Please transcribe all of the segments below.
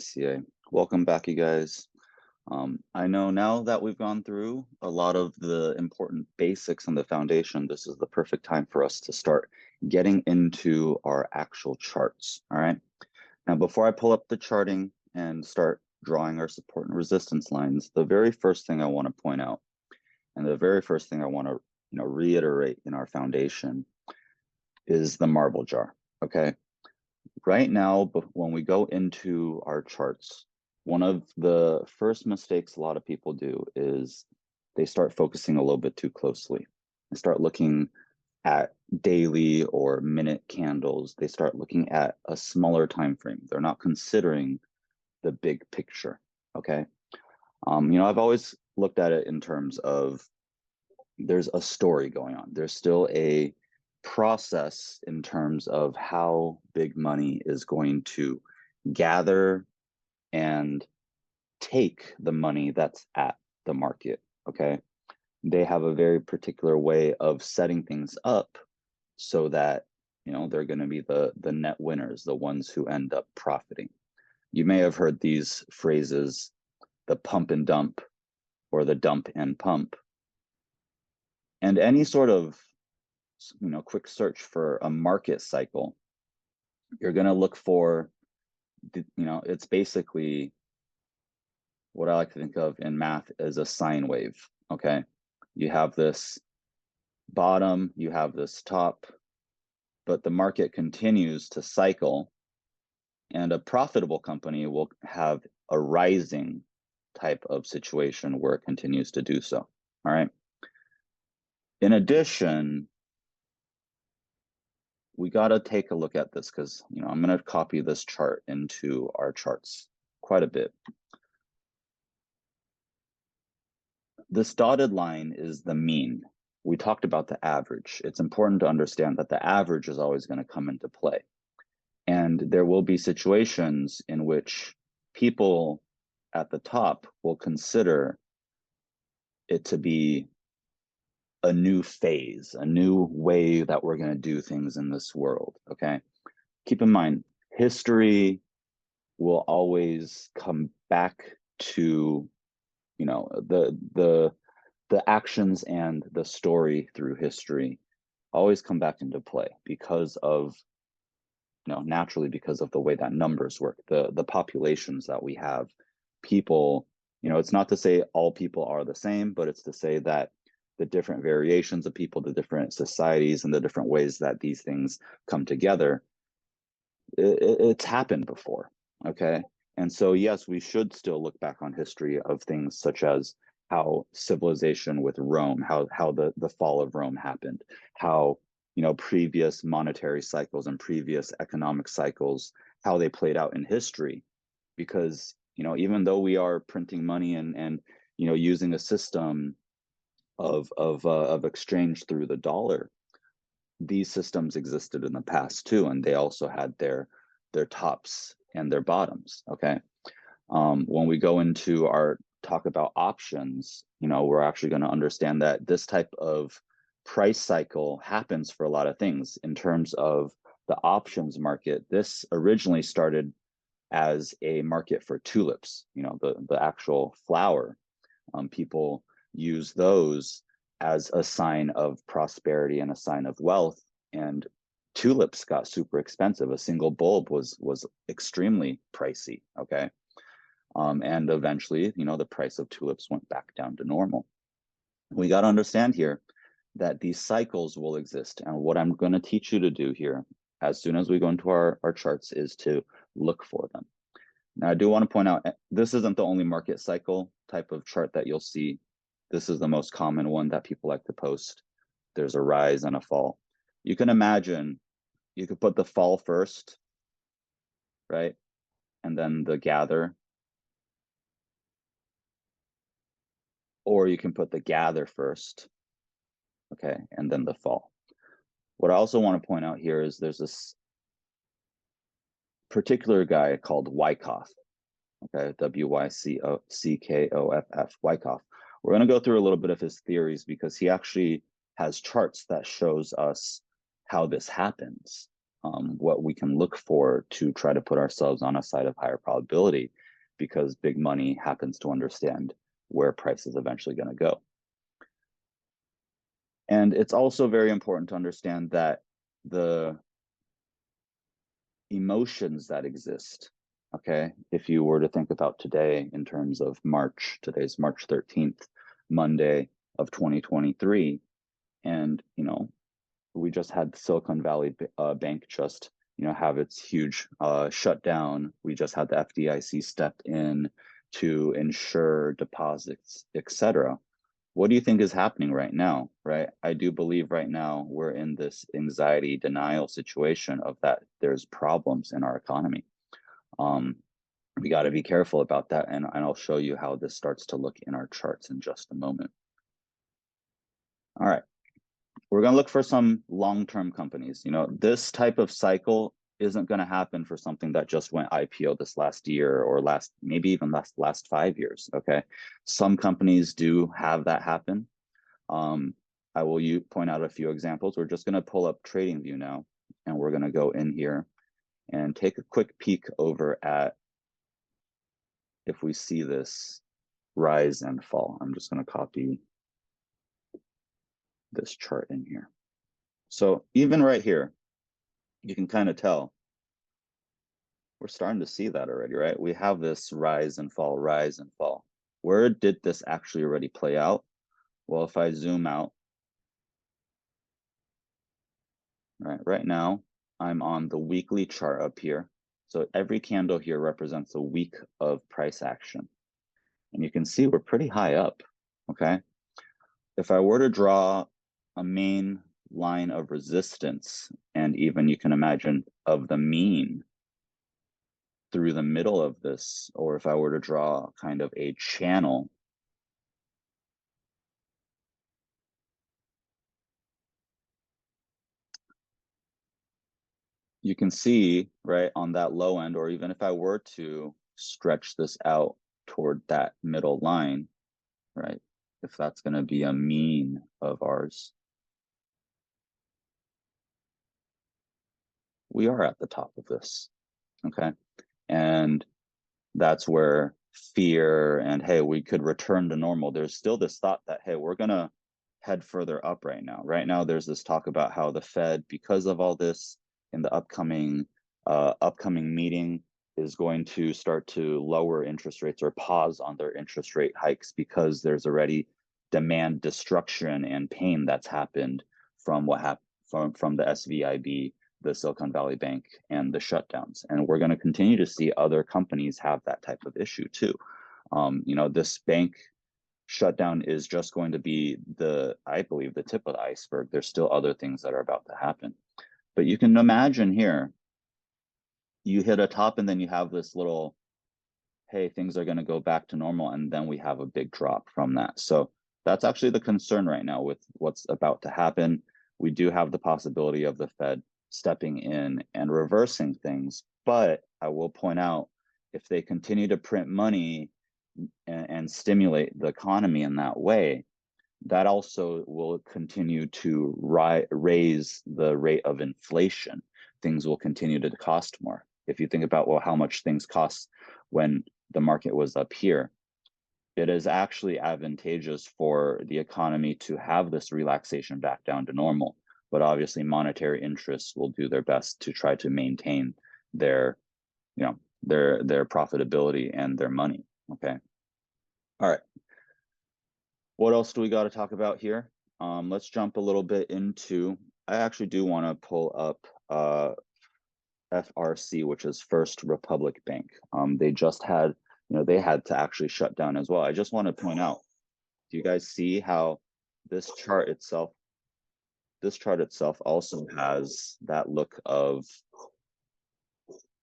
ICA. Welcome back, you guys. I know now that we've gone through a lot of the important basics and the foundation, this is the perfect time for us to start getting into our actual charts, all right? Now, before I pull up the charting and start drawing our support and resistance lines, the very first thing I want to point out, and the very first thing I want to reiterate in our foundation is the marble jar, okay? Right now, when we go into our charts, one of the first mistakes a lot of people do is they start focusing a little bit too closely. They start looking at daily or minute candles. They start looking at a smaller time frame. They're not considering the big picture, okay? I've always looked at it in terms of there's a story going on. There's still a process in terms of how big money is going to gather and take the money that's at the market, okay? They have a very particular way of setting things up so that, they're going to be the net winners, the ones who end up profiting. You may have heard these phrases, the pump and dump or the dump and pump. And any sort of quick search for a market cycle, you're going to look for, it's basically what I like to think of in math as a sine wave, okay? You have this bottom, you have this top, but the market continues to cycle, and a profitable company will have a rising type of situation where it continues to do so, all right? In addition, we got to take a look at this because, I'm going to copy this chart into our charts quite a bit. This dotted line is the mean. We talked about the average. It's important to understand that the average is always going to come into play. And there will be situations in which people at the top will consider it to be a new phase, a new way that we're going to do things in this world, okay? Keep in mind, history will always come back to, the actions and the story through history always come back into play because of, naturally because of the way that numbers work, the populations that we have. People, it's not to say all people are the same, but it's to say that the different variations of people, the different societies, and the different ways that these things come together, it's happened before, okay? And so, yes, we should still look back on history of things such as how civilization with Rome, how the fall of Rome happened, how, previous monetary cycles and previous economic cycles, how they played out in history. Because, even though we are printing money and using a system of exchange through the dollar, these systems existed in the past too, and they also had their tops and their bottoms, okay? When we go into our talk about options, we're actually going to understand that this type of price cycle happens for a lot of things. In terms of the options market, this originally started as a market for tulips, the actual flower. People use those as a sign of prosperity and a sign of wealth. And tulips got super expensive. A single bulb was extremely pricey, okay? And eventually, the price of tulips went back down to normal. We got to understand here that these cycles will exist. And what I'm going to teach you to do here, as soon as we go into our charts, is to look for them. Now, I do want to point out, this isn't the only market cycle type of chart that you'll see. This is the most common one that people like to post. There's a rise and a fall. You can imagine, you could put the fall first, right? And then the gather. Or you can put the gather first, okay, and then the fall. What I also want to point out here is there's this particular guy called Wyckoff, okay, W-Y-C-K-O-F-F, Wyckoff. We're going to go through a little bit of his theories because he actually has charts that shows us how this happens, what we can look for to try to put ourselves on a side of higher probability, because big money happens to understand where price is eventually going to go. And it's also very important to understand that the emotions that exist, okay, if you were to think about today in terms of March, today's March 13th, Monday of 2023, and, you know, we just had Silicon Valley Bank just, you know, have its huge shutdown. We just had the FDIC step in to ensure deposits, etc. What do you think is happening right now, right? I do believe right now we're in this anxiety denial situation of that there's problems in our economy. We got to be careful about that, and I'll show you how this starts to look in our charts in just a moment. All right. We're going to look for some long-term companies. You know, this type of cycle isn't going to happen for something that just went IPO this last year or maybe even last 5 years. Okay, some companies do have that happen. I will point out a few examples. We're just going to pull up TradingView now, and we're going to go in here and take a quick peek over at if we see this rise and fall. I'm just going to copy this chart in here. So even right here, you can kind of tell we're starting to see that already, right? We have this rise and fall, rise and fall. Where did this actually already play out? Well, if I zoom out, right now, I'm on the weekly chart up here. So every candle here represents a week of price action. And you can see we're pretty high up, okay? If I were to draw a main line of resistance, and even you can imagine of the mean through the middle of this, or if I were to draw kind of a channel, you can see right on that low end, or even if I were to stretch this out toward that middle line, right, if that's going to be a mean of ours, we are at the top of this, okay? And that's where fear and, hey, we could return to normal. There's still this thought that, hey, we're going to head further up right now. Right now, there's this talk about how the Fed, because of all this in the upcoming meeting, is going to start to lower interest rates or pause on their interest rate hikes because there's already demand destruction and pain that's happened from what happened from the SVIB, the Silicon Valley Bank, and the shutdowns. And we're going to continue to see other companies have that type of issue too. You know, this bank shutdown is just going to be I believe, the tip of the iceberg. There's still other things that are about to happen. But you can imagine here, you hit a top and then you have this little, hey, things are going to go back to normal, and then we have a big drop from that. So that's actually the concern right now with what's about to happen. We do have the possibility of the Fed stepping in and reversing things, but I will point out, if they continue to print money and stimulate the economy in that way, that also will continue to raise the rate of inflation. Things will continue to cost more. If you think about, well, how much things cost when the market was up here, it is actually advantageous for the economy to have this relaxation back down to normal. But obviously, monetary interests will do their best to try to maintain their, you know, their profitability and their money. Okay. All right. What else do we got to talk about here? Let's jump a little bit into, I actually do want to pull up FRC, which is First Republic Bank. They just had, you know, they had to actually shut down as well. I just want to point out, do you guys see how this chart itself also has that look of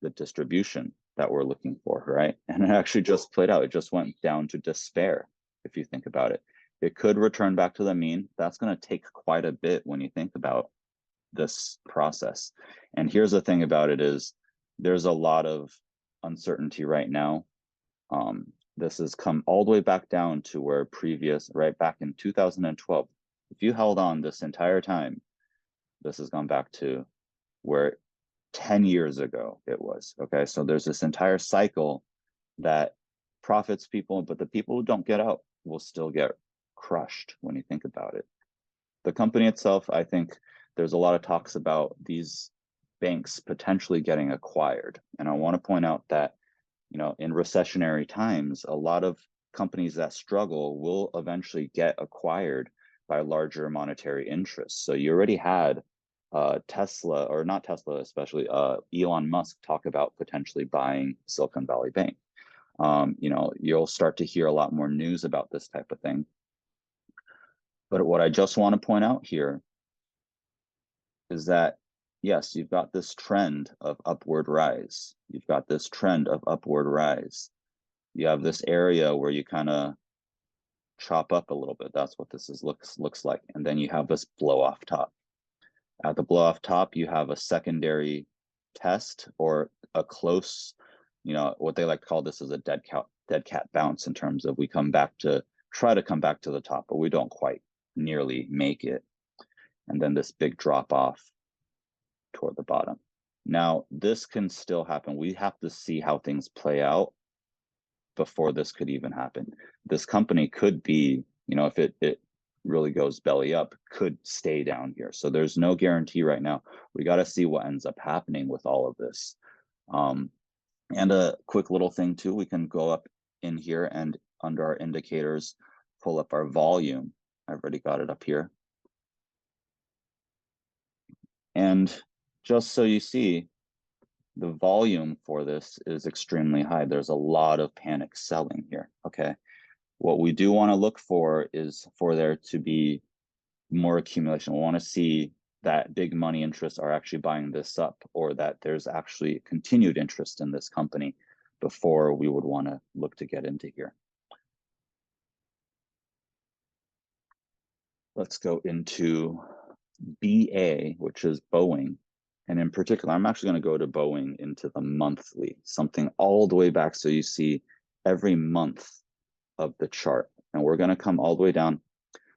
the distribution that we're looking for, right? And it actually just played out. It just went down to despair, if you think about it. It could return back to the mean. That's going to take quite a bit when you think about this process. And here's the thing about it is there's a lot of uncertainty right now. This has come all the way back down to where right back in 2012, if you held on this entire time, this has gone back to where 10 years ago it was, okay? So there's this entire cycle that profits people, but the people who don't get out will still get crushed when you think about it. The company itself, I think there's a lot of talks about these banks potentially getting acquired. And I want to point out that, you know, in recessionary times, a lot of companies that struggle will eventually get acquired by larger monetary interests. So you already had Tesla, or not Tesla, especially Elon Musk talk about potentially buying Silicon Valley Bank. You know, you'll start to hear a lot more news about this type of thing. But what I just want to point out here is that, yes, you've got this trend of upward rise. You've got this trend of upward rise. You have this area where you kind of chop up a little bit. That's what this looks like. And then you have this blow off top. At the blow off top, you have a secondary test, or a close, you know, what they like to call this is a dead cat bounce, in terms of we try to come back to the top, but we don't quite nearly make it. And then this big drop off toward the bottom. Now, this can still happen. We have to see how things play out before this could even happen. This company could be, you know, if it really goes belly up, could stay down here. So there's no guarantee right now. We got to see what ends up happening with all of this. And a quick little thing too, we can go up in here and under our indicators, pull up our volume. I've already got it up here. And just so you see, the volume for this is extremely high. There's a lot of panic selling here, okay? What we do want to look for is for there to be more accumulation. We want to see that big money interests are actually buying this up, or that there's actually continued interest in this company before we would want to look to get into here. Let's go into BA, which is Boeing. And in particular, I'm actually going to go to Boeing into the monthly, something all the way back. So you see every month of the chart. And we're going to come all the way down.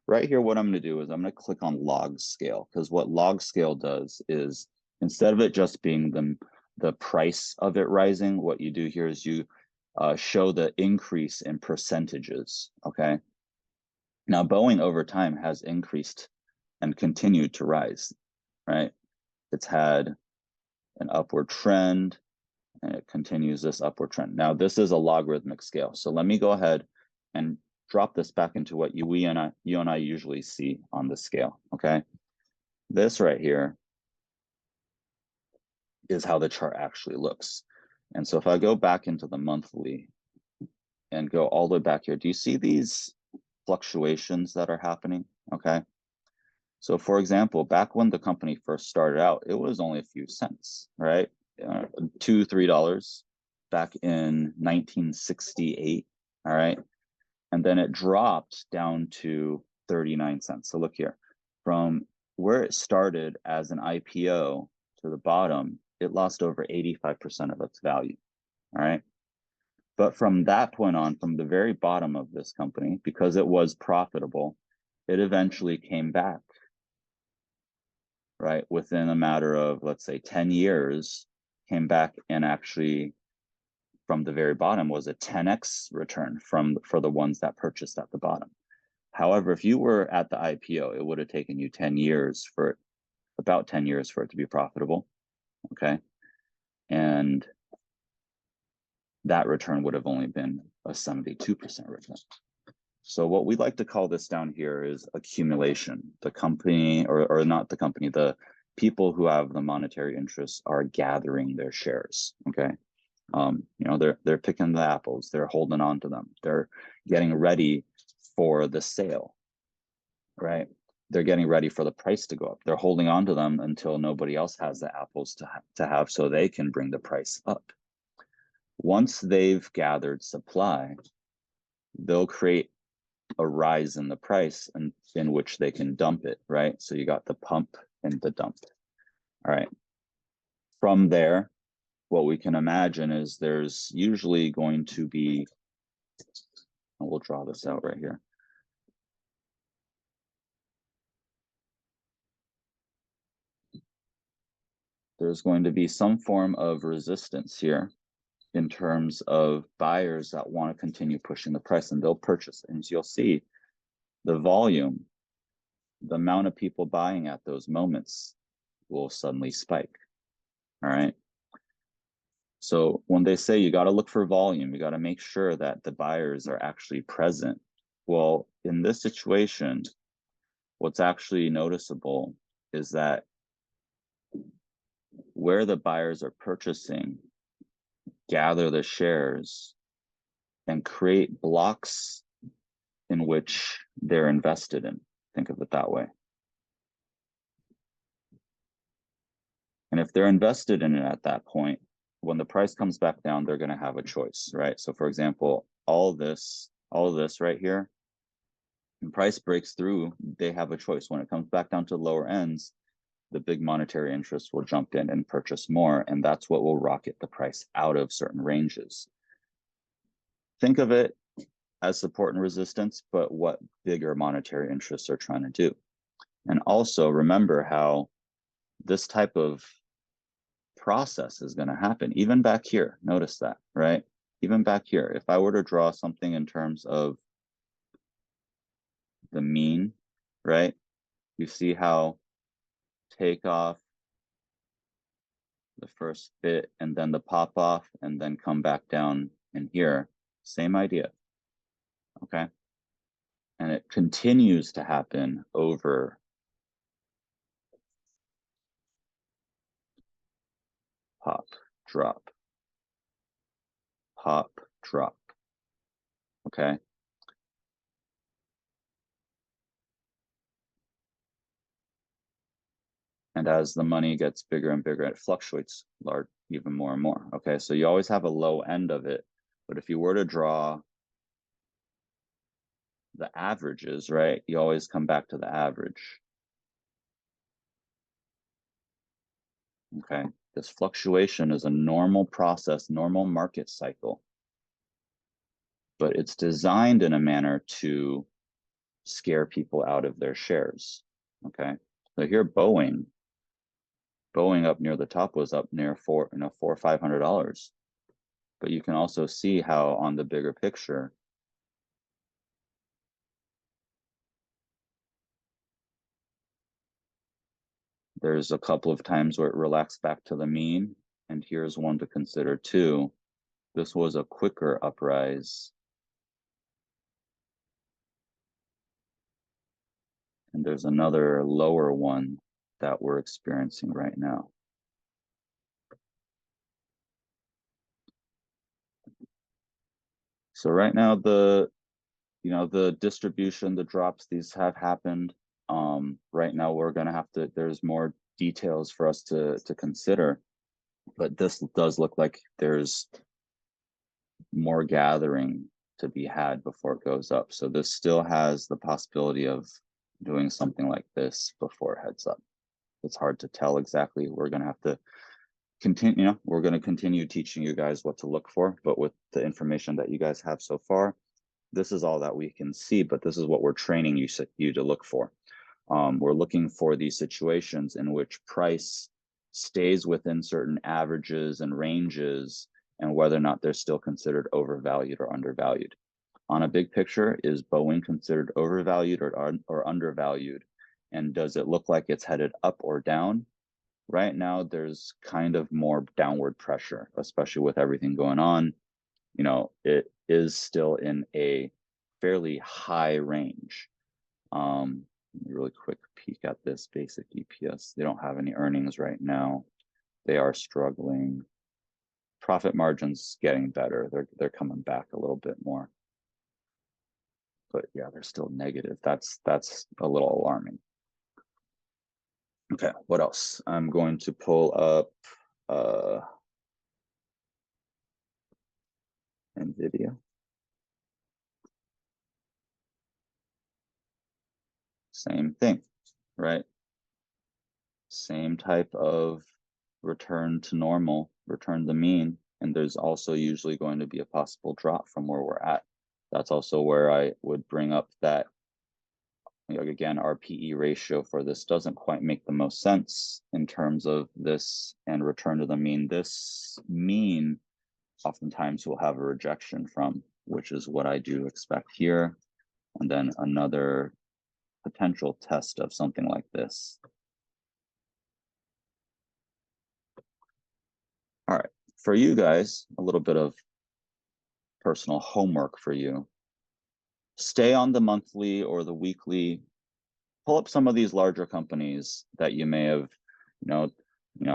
Right here, what I'm going to do is I'm going to click on log scale, because what log scale does is, instead of it just being the price of it rising, what you do here is you show the increase in percentages, okay? Now, Boeing over time has increased and continued to rise, right? It's had an upward trend, and it continues this upward trend. Now, this is a logarithmic scale. So let me go ahead and drop this back into what you and I usually see on the scale, okay? This right here is how the chart actually looks. And so if I go back into the monthly and go all the way back here, do you see these fluctuations that are happening, okay? So for example, back when the company first started out, it was only a few cents, right? $2, $3 back in 1968, all right? And then it dropped down to 39 cents. So look here, from where it started as an IPO to the bottom, it lost over 85% of its value, all right? But from that point on, from the very bottom of this company, because it was profitable, it eventually came back, right? Within a matter of, let's say, 10 years, came back, and actually from the very bottom was a 10x return for the ones that purchased at the bottom. However, if you were at the IPO, it would have taken you about 10 years for it to be profitable, okay? And that return would have only been a 72% return. So what we like to call this down here is accumulation. The company, or not the company, the people who have the monetary interests are gathering their shares, okay? You know, they're picking the apples, they're holding on to them, they're getting ready for the sale, right? They're getting ready for the price to go up. They're holding on to them until nobody else has the apples to have, so they can bring the price up. Once they've gathered supply, they'll create a rise in the price in which they can dump it, right? So you got the pump and the dump. All right. From there, what we can imagine is there's usually going to be, and we'll draw this out right here. there's going to be some form of resistance here in terms of buyers that want to continue pushing the price, and they'll purchase. And as you'll see, the volume, the amount of people buying at those moments will suddenly spike. All right. So when they say you got to look for volume, you got to make sure that the buyers are actually present. Well, in this situation, what's actually noticeable is that where the buyers are purchasing, gather the shares and create blocks in which they're invested in. Think of it that way. And if they're invested in it at that point, when the price comes back down, they're going to have a choice, right? So for example, all this right here, when price breaks through, they have a choice. When it comes back down to lower ends, the big monetary interest will jump in and purchase more, and that's what will rocket the price out of certain ranges. Think of it as support and resistance, but what bigger monetary interests are trying to do. And also remember how this type of process is going to happen even back here. Notice that, right? Even back here, if I were to draw something in terms of the mean, right? You see how take off, the first bit, and then the pop off, and then come back down in here. Same idea, okay? And it continues to happen over pop, drop, pop, drop, okay? And as the money gets bigger and bigger, it fluctuates large, even more and more, okay? So you always have a low end of it, but if you were to draw the averages, right, you always come back to the average, okay? This fluctuation is a normal process, normal market cycle, but it's designed in a manner to scare people out of their shares, okay? So here, Boeing up near the top was up near $400 or $500, but you can also see how on the bigger picture, there's a couple of times where it relaxed back to the mean, and here's one to consider too. This was a quicker uprise, and there's another lower one that we're experiencing right now. So right now, the distribution, the drops, these have happened. Right now, we're going to have to, there's more details for us to consider, but this does look like there's more gathering to be had before it goes up. So this still has the possibility of doing something like this before it heads up. It's hard to tell exactly. We're going to have to continue, we're going to continue teaching you guys what to look for, but with the information that you guys have so far, this is all that we can see, but this is what we're training you to look for. We're looking for these situations in which price stays within certain averages and ranges, and whether or not they're still considered overvalued or undervalued. On a big picture, is Boeing considered overvalued or undervalued? And does it look like it's headed up or down? Right now, there's kind of more downward pressure, especially with everything going on. It is still in a fairly high range. Really quick peek at this basic EPS. They don't have any earnings right now. They are struggling. Profit margins getting better. They're coming back a little bit more. But yeah, they're still negative. That's a little alarming. Okay, what else? I'm going to pull up NVIDIA. Same thing, right? Same type of return to normal, return to mean, and there's also usually going to be a possible drop from where we're at. That's also where I would bring up that again, our PE ratio for this doesn't quite make the most sense in terms of this and return to the mean. This mean oftentimes will have a rejection from, which is what I do expect here. And then another potential test of something like this. All right, for you guys, a little bit of personal homework for you. Stay on the monthly or the weekly. Pull up some of these larger companies that you may have,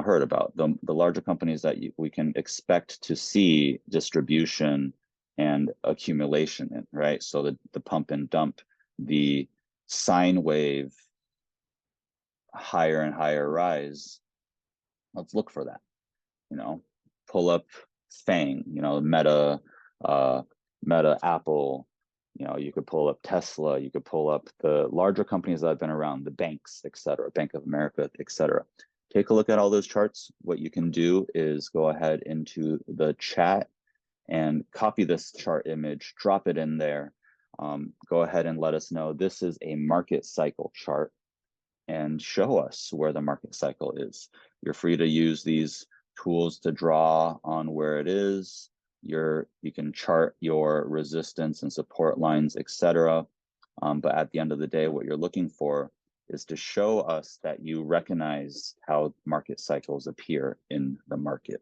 heard about. The larger companies that we can expect to see distribution and accumulation in, right? So the pump and dump, the sine wave, higher and higher rise. Let's look for that. Pull up FANG, Meta, Apple. You could pull up Tesla. You could pull up the larger companies that have been around, the banks, et cetera, Bank of America, et cetera. Take a look at all those charts. What you can do is go ahead into the chat and copy this chart image, drop it in there. Go ahead and let us know this is a market cycle chart and show us where the market cycle is. You're free to use these tools to draw on where it is. You can chart your resistance and support lines, etc. But at the end of the day, what you're looking for is to show us that you recognize how market cycles appear in the market.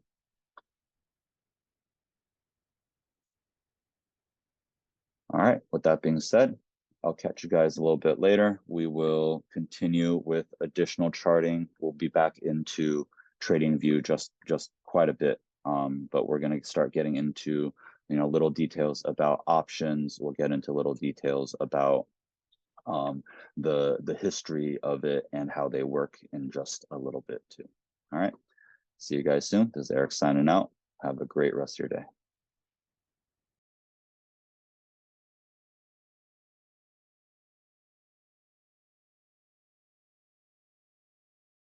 All right, with that being said, I'll catch you guys a little bit later. We will continue with additional charting. We'll be back into TradingView just quite a bit, but we're going to start getting into little details about options. We'll get into little details about the history of it and how they work in just a little bit too. All right, see you guys soon. This is Eric signing out. Have a great rest of your day.